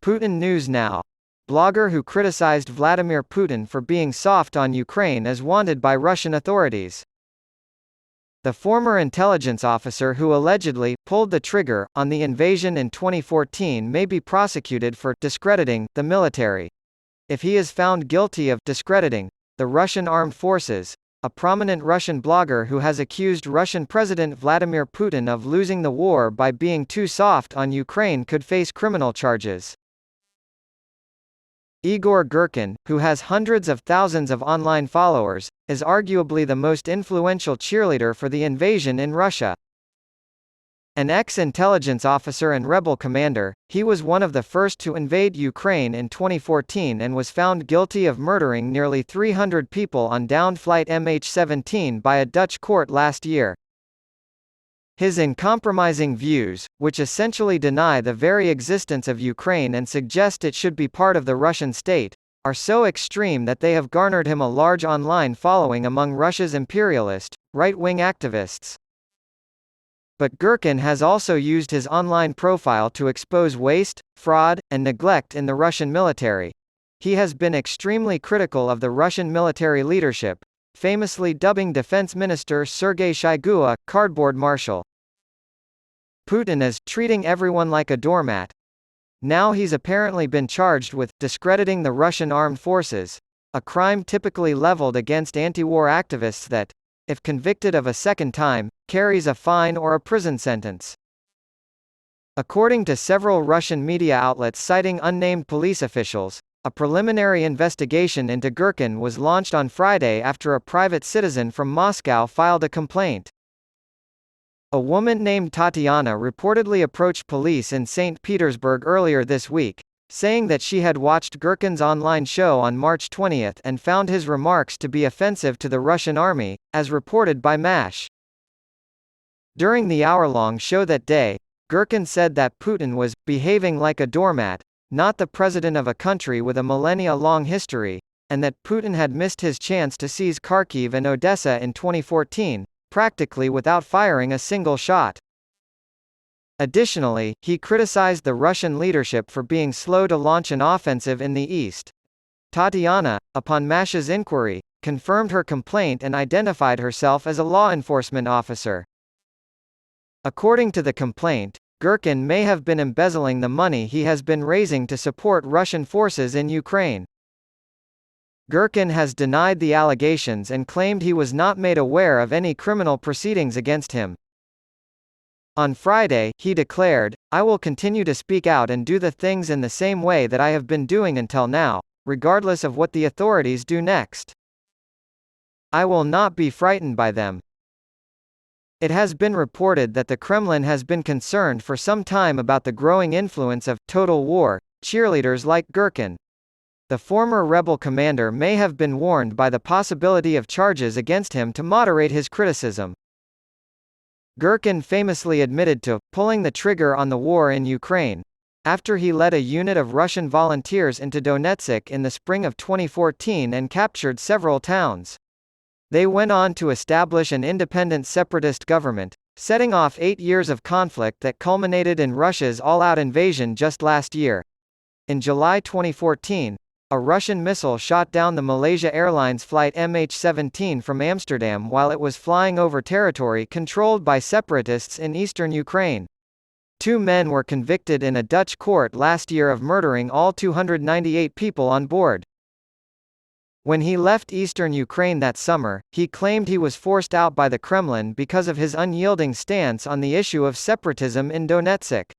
Putin News Now Blogger who criticized Vladimir Putin for being soft on Ukraine is wanted by Russian authorities. The former intelligence officer who allegedly pulled the trigger on the invasion in 2014 may be prosecuted for discrediting the military. If he is found guilty of discrediting the Russian armed forces, a prominent Russian blogger who has accused Russian President Vladimir Putin of losing the war by being too soft on Ukraine could face criminal charges. Igor Girkin, who has hundreds of thousands of online followers, is arguably the most influential cheerleader for the invasion in Russia. An ex-intelligence officer and rebel commander, he was one of the first to invade Ukraine in 2014 and was found guilty of murdering nearly 300 people on downed flight MH17 by a Dutch court last year. His uncompromising views, which essentially deny the very existence of Ukraine and suggest it should be part of the Russian state, are so extreme that they have garnered him a large online following among Russia's imperialist, right-wing activists. But Girkin has also used his online profile to expose waste, fraud, and neglect in the Russian military. He has been extremely critical of the Russian military leadership, famously dubbing Defense Minister Sergei Shoigu a cardboard marshal. Putin is treating everyone like a doormat. Now he's apparently been charged with discrediting the Russian armed forces, a crime typically leveled against anti-war activists that, if convicted of a second time, carries a fine or a prison sentence. According to several Russian media outlets citing unnamed police officials, a preliminary investigation into Girkin was launched on Friday after a private citizen from Moscow filed a complaint. A woman named Tatiana reportedly approached police in St. Petersburg earlier this week, saying that she had watched Girkin's online show on March 20 and found his remarks to be offensive to the Russian army, as reported by MASH. During the hour-long show that day, Girkin said that Putin was behaving like a doormat, not the president of a country with a millennia-long history, and that Putin had missed his chance to seize Kharkiv and Odessa in 2014, practically without firing a single shot. Additionally, he criticized the Russian leadership for being slow to launch an offensive in the east. Tatiana, upon MASH's inquiry, confirmed her complaint and identified herself as a law enforcement officer. According to the complaint, Girkin may have been embezzling the money he has been raising to support Russian forces in Ukraine. Girkin has denied the allegations and claimed he was not made aware of any criminal proceedings against him. On Friday, he declared, "I will continue to speak out and do the things in the same way that I have been doing until now, regardless of what the authorities do next. I will not be frightened by them." It has been reported that the Kremlin has been concerned for some time about the growing influence of total war cheerleaders like Girkin. The former rebel commander may have been warned by the possibility of charges against him to moderate his criticism. Girkin famously admitted to pulling the trigger on the war in Ukraine, after he led a unit of Russian volunteers into Donetsk in the spring of 2014 and captured several towns. They went on to establish an independent separatist government, setting off 8 years of conflict that culminated in Russia's all-out invasion just last year. In July 2014, a Russian missile shot down the Malaysia Airlines flight MH17 from Amsterdam while it was flying over territory controlled by separatists in eastern Ukraine. 2 men were convicted in a Dutch court last year of murdering all 298 people on board. When he left eastern Ukraine that summer, he claimed he was forced out by the Kremlin because of his unyielding stance on the issue of separatism in Donetsk.